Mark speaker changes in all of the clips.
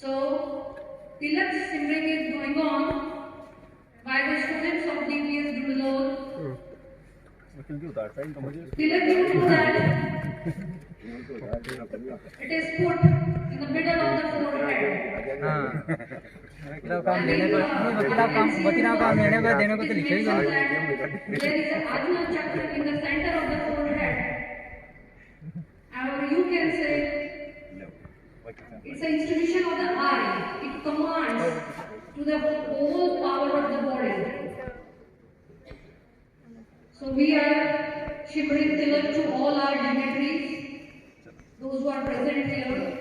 Speaker 1: So, Tilak Simring is going on by the students of DPS Dudalore. Tilak, you know that it is put in the middle of the forehead.
Speaker 2: वकीला काम देने पर देने को तो लिखे ही
Speaker 1: There is a Ajna chakra in the center of the forehead. Or you can say it's an institution of the eye. It commands to the whole power of the body. So we are shimmering tilak to all our dignitaries, those who are present here.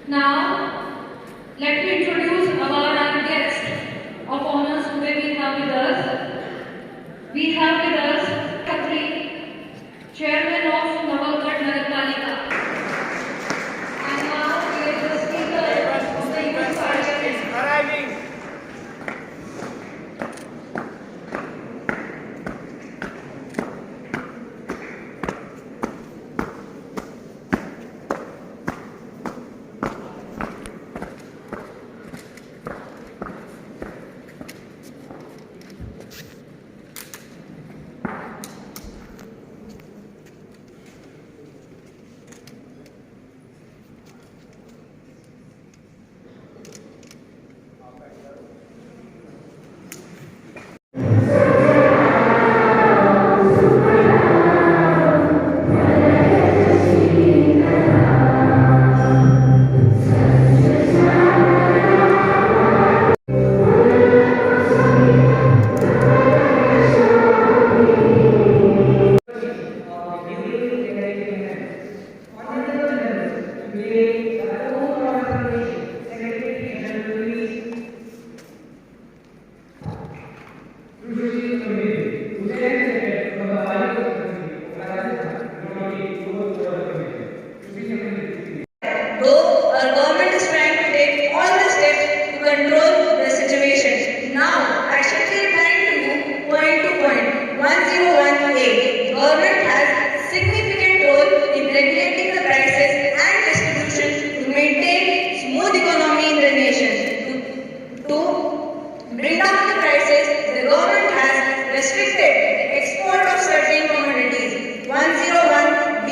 Speaker 1: Now, let me introduce our guest of honors today we have with us. We have with us Khatri, Chairman of Nawalgarh Nagarpalika. And now he is the Speaker of the Youth Parliament.
Speaker 3: Though our government is trying to take all the steps to control the situation. Now, I shall be replying to you point to point. 101A. Government has significant role in regulating the prices and distribution to maintain smooth economy in the nation. To bring down the prices, the government has restricted the export of certain commodities. 101B.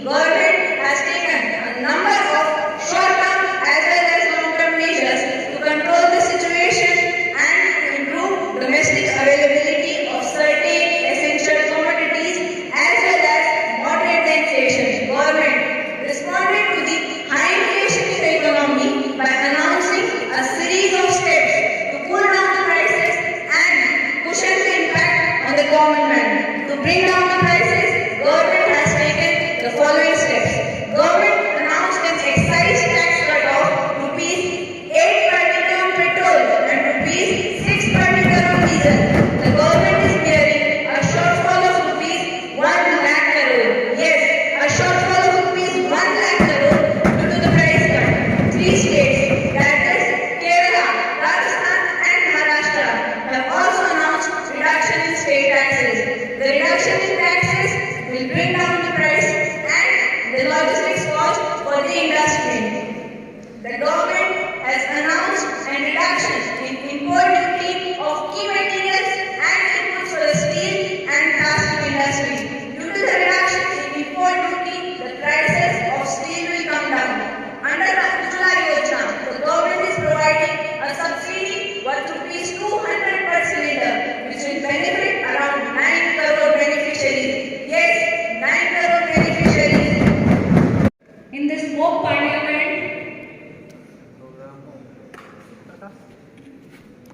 Speaker 3: Government has taken a number of short-term as well as long-term measures to control the situation and to improve domestic availability of certain essential commodities as well as moderate the inflation. Government responded to the high inflation in the economy by announcing a series of steps to cool down the prices and cushion the impact on the common man. To bring down the prices, government has taken the following steps. Government announced an excise tax cut of rupees 8 per litre on petrol and rupees 6 per litre on diesel. The government is bearing a shortfall of rupees 1 lakh crore. Yes, a shortfall of rupees 1 lakh crore due to the price cut. 3 states, that is Kerala,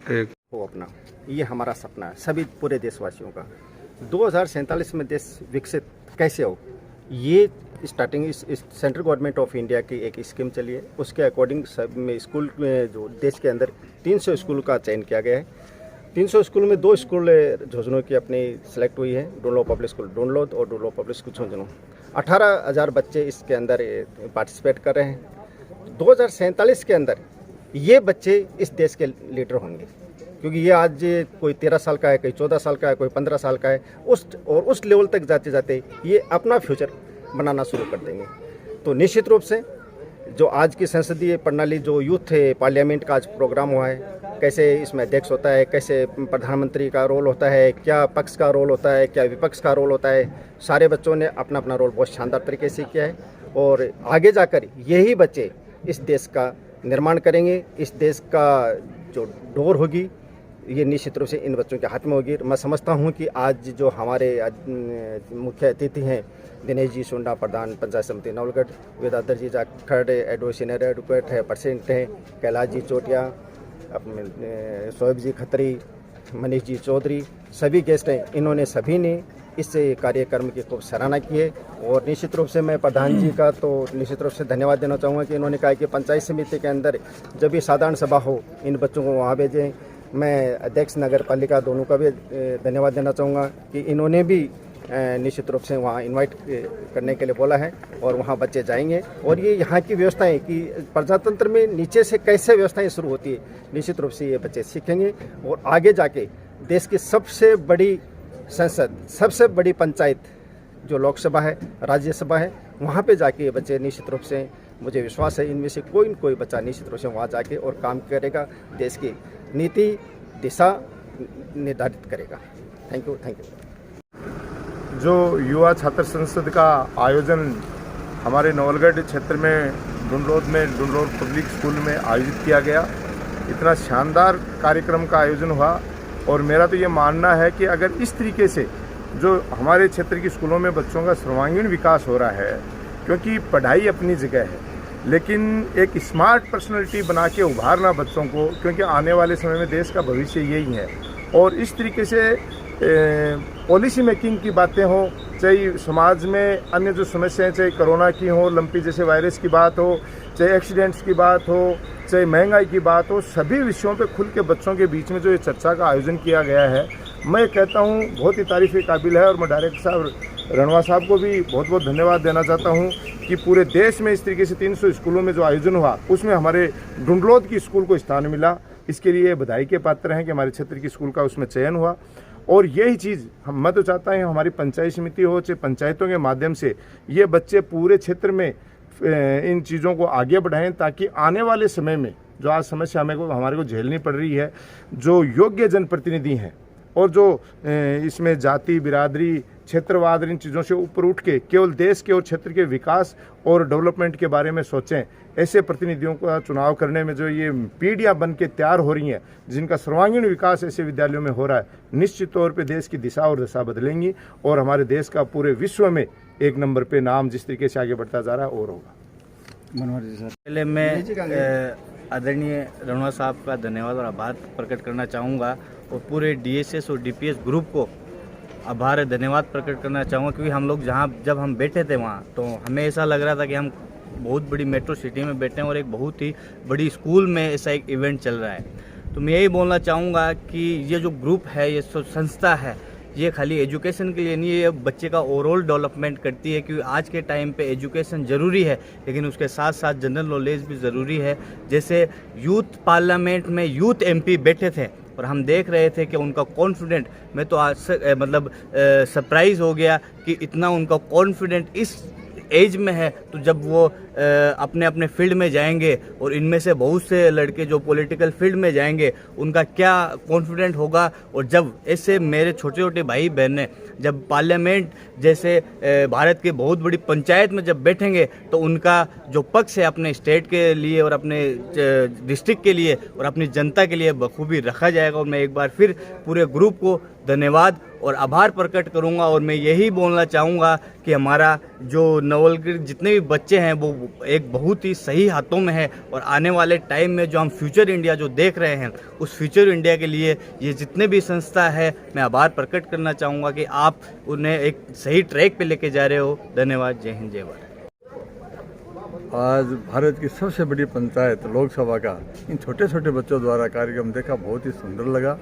Speaker 2: हो अपना, ये हमारा सपना है सभी पूरे देशवासियों का। 2047 में देश विकसित कैसे हो, ये स्टार्टिंग इस सेंट्रल गवर्नमेंट ऑफ इंडिया की एक स्कीम चली है, उसके अकॉर्डिंग सब में स्कूल में जो देश के अंदर 300 स्कूल का चयन किया गया है। 300 स्कूल में 2 स्कूल झुंझुनू की अपनी सेलेक्ट हुई है, डुनलो पब्लिक स्कूल डुनलोद और डुनलो पब्लिक स्कूल झुंझुनू। 18,000 बच्चे इसके अंदर पार्टिसिपेट कर रहे हैं। 2047 के अंदर ये बच्चे इस देश के लीडर होंगे, क्योंकि ये आज कोई 13 साल का है, कोई 14 साल का है, कोई 15 साल का है, उस लेवल तक जाते जाते ये अपना फ्यूचर बनाना शुरू कर देंगे। तो निश्चित रूप से जो आज की संसदीय प्रणाली, जो यूथ पार्लियामेंट का आज प्रोग्राम हुआ है, कैसे इसमें अध्यक्ष होता है, कैसे प्रधानमंत्री का रोल होता है, क्या पक्ष का रोल होता है, क्या विपक्ष का रोल होता है, सारे बच्चों ने अपना अपना रोल बहुत शानदार तरीके से किया है। और आगे जाकर यही बच्चे इस देश का निर्माण करेंगे। इस देश का जो डोर होगी ये निश्चित रूप से इन बच्चों के हाथ में होगी। मैं समझता हूँ कि आज जो हमारे मुख्य अतिथि हैं, दिनेश जी सुंडा, प्रधान पंचायत समिति नवलगढ़, विद्याधर जी जाखड़, सीनियर एडवोकेट है, प्रेसिडेंट हैं, कैलाश जी चोटिया, अपने शोएब जी खत्री, मनीष जी चौधरी, सभी गेस्ट हैं। इन्होंने सभी ने इस कार्यक्रम की खूब सराहना की है। और निश्चित रूप से मैं प्रधान जी का तो निश्चित रूप से धन्यवाद देना चाहूँगा कि इन्होंने कहा कि पंचायत समिति के अंदर जब भी साधारण सभा हो इन बच्चों को वहाँ भेजें। मैं अध्यक्ष नगर पालिका दोनों का भी धन्यवाद देना चाहूँगा कि इन्होंने भी निश्चित रूप से वहाँ इनवाइट करने के लिए बोला है और वहाँ बच्चे जाएंगे। और ये यहाँ की व्यवस्थाएं कि प्रजातंत्र में नीचे से कैसे व्यवस्थाएं शुरू होती है, निश्चित रूप से ये बच्चे सीखेंगे और आगे जाके देश की सबसे बड़ी संसद, सबसे बड़ी पंचायत जो लोकसभा है, राज्यसभा है, वहाँ पे जाके ये बच्चे निश्चित रूप से, मुझे विश्वास है इनमें से कोई न कोई बच्चा निश्चित रूप से वहाँ जाके और काम करेगा, देश की नीति दिशा निर्धारित करेगा। Thank you.
Speaker 4: जो युवा छात्र संसद का आयोजन हमारे नवलगढ़ क्षेत्र में डुनलोद पब्लिक स्कूल में आयोजित किया गया, इतना शानदार कार्यक्रम का आयोजन हुआ। और मेरा तो ये मानना है कि अगर इस तरीके से जो हमारे क्षेत्र के स्कूलों में बच्चों का सर्वांगीण विकास हो रहा है, क्योंकि पढ़ाई अपनी जगह है, लेकिन एक स्मार्ट पर्सनालिटी बना के उभारना बच्चों को, क्योंकि आने वाले समय में देश का भविष्य यही है। और इस तरीके से पॉलिसी मेकिंग की बातें हो, चाहे समाज में अन्य जो समस्याएं, चाहे कोरोना की हो, लंपी जैसे वायरस की बात हो, चाहे एक्सीडेंट्स की बात हो, चाहे महंगाई की बात हो, सभी विषयों पे खुल के बच्चों के बीच में जो ये चर्चा का आयोजन किया गया है, मैं कहता हूँ बहुत ही तारीफ़ के काबिल है। और मैं डायरेक्टर साहब रणवा साहब को भी बहुत बहुत धन्यवाद देना चाहता हूँ कि पूरे देश में इस तरीके से 300 स्कूलों में जो आयोजन हुआ, उसमें हमारे डुनलोद की स्कूल को स्थान मिला। इसके लिए बधाई के पात्र हैं कि हमारे क्षेत्र की स्कूल का उसमें चयन हुआ। और यही चीज़ मैं तो चाहता हूँ हमारी पंचायत समिति हो, चाहे पंचायतों के माध्यम से ये बच्चे पूरे क्षेत्र में इन चीज़ों को आगे बढ़ाएं, ताकि आने वाले समय में जो आज समस्या हमारे को झेलनी पड़ रही है, जो योग्य जनप्रतिनिधि हैं और जो इसमें जाति, बिरादरी, क्षेत्रवाद, इन चीज़ों से ऊपर उठ के केवल देश के और क्षेत्र के विकास और डेवलपमेंट के बारे में सोचें, ऐसे प्रतिनिधियों का चुनाव करने में जो ये पीढ़ियां बन के तैयार हो रही हैं, जिनका सर्वांगीण विकास ऐसे विद्यालयों में हो रहा है, निश्चित तौर पे देश की दिशा और दशा बदलेंगी और हमारे देश का पूरे विश्व में एक नंबर पे नाम जिस तरीके से आगे बढ़ता जा रहा है और होगा।
Speaker 5: मनोहर जी सर, पहले मैं आदरणीय रणवा साहब का धन्यवाद और आभार प्रकट करना चाहूँगा और पूरे DSS और DPS ग्रुप को आभार धन्यवाद प्रकट करना चाहूँगा, क्योंकि हम लोग जब हम बैठे थे वहाँ, तो हमें ऐसा लग रहा था कि हम बहुत बड़ी मेट्रो सिटी में बैठे हैं और एक बहुत ही बड़ी स्कूल में ऐसा एक इवेंट चल रहा है। तो मैं यही बोलना चाहूँगा कि ये जो ग्रुप है, ये संस्था है, ये खाली एजुकेशन के लिए नहीं है, ये बच्चे का ओवरऑल डेवलपमेंट करती है। क्योंकि आज के टाइम पे एजुकेशन ज़रूरी है, लेकिन उसके साथ साथ जनरल नॉलेज भी ज़रूरी है। जैसे यूथ पार्लियामेंट में यूथ MP बैठे थे और हम देख रहे थे कि उनका कॉन्फिडेंट, मैं तो आज सरप्राइज़ हो गया कि इतना उनका कॉन्फिडेंट इस एज में है। तो जब वो अपने अपने फील्ड में जाएंगे और इनमें से बहुत से लड़के जो पॉलिटिकल फील्ड में जाएंगे, उनका क्या कॉन्फिडेंट होगा। और जब ऐसे मेरे छोटे छोटे भाई बहनें जब पार्लियामेंट जैसे भारत के बहुत बड़ी पंचायत में जब बैठेंगे, तो उनका जो पक्ष है अपने स्टेट के लिए और अपने डिस्ट्रिक्ट के लिए और अपनी जनता के लिए बखूबी रखा जाएगा। और मैं एक बार फिर पूरे ग्रुप को धन्यवाद और आभार प्रकट करूंगा। और मैं यही बोलना चाहूँगा कि हमारा जो नवलगढ़ जितने भी बच्चे हैं वो एक बहुत ही सही हाथों में है और आने वाले टाइम में जो हम फ्यूचर इंडिया जो देख रहे हैं उस फ्यूचर इंडिया के लिए ये जितने भी संस्था है मैं आभार प्रकट करना चाहूँगा कि आप उन्हें एक सही ट्रैक पे लेके जा रहे हो। धन्यवाद। जय हिंद, जय भारत।
Speaker 6: आज भारत की सबसे बड़ी पंचायत लोकसभा का इन छोटे छोटे बच्चों द्वारा कार्यक्रम देखा, बहुत ही सुंदर लगा।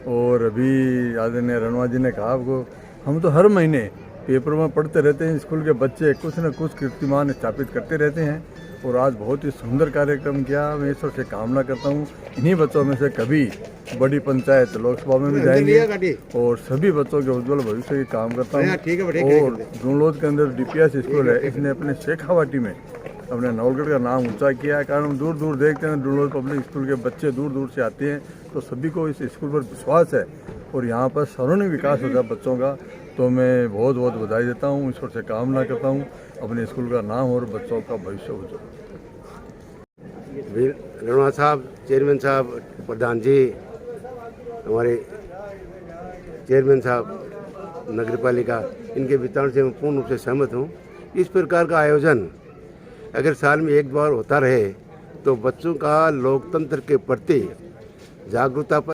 Speaker 6: और अभी आदरणीय रणवा जी ने कहा आपको, हम तो हर महीने पेपर में पढ़ते रहते हैं, स्कूल के बच्चे कुछ न कुछ कीर्तिमान स्थापित करते रहते हैं और आज बहुत ही सुंदर कार्यक्रम किया। मैं ईश्वर से कामना करता हूँ इन्हीं बच्चों में से कभी बड़ी पंचायत लोकसभा में भी जाएंगे और सभी बच्चों के उज्जवल भविष्य की काम करता हूँ। और डुंडलोद के अंदर DPS स्कूल है, इसने अपने शेखावाटी में अपने नवलगढ़ का नाम ऊंचा किया है। कारण हम दूर दूर देखते हैं डुंडलोद पब्लिक स्कूल के बच्चे दूर दूर से आते हैं, तो सभी को इस स्कूल पर विश्वास है और यहाँ पर सर्वांगीण विकास होता है बच्चों का। तो मैं बहुत बहुत बधाई देता हूँ, ईश्वर से कामना करता हूँ अपने स्कूल का नाम और बच्चों का भविष्य उज्जवल।
Speaker 7: रणवा साहब, चेयरमैन साहब, प्रधान जी, हमारे चेयरमैन साहब नगर पालिका, इनके विचार से मैं पूर्ण रूप से सहमत हूँ। इस प्रकार का आयोजन अगर साल में एक बार होता रहे तो बच्चों का लोकतंत्र के प्रति जागरूकता पर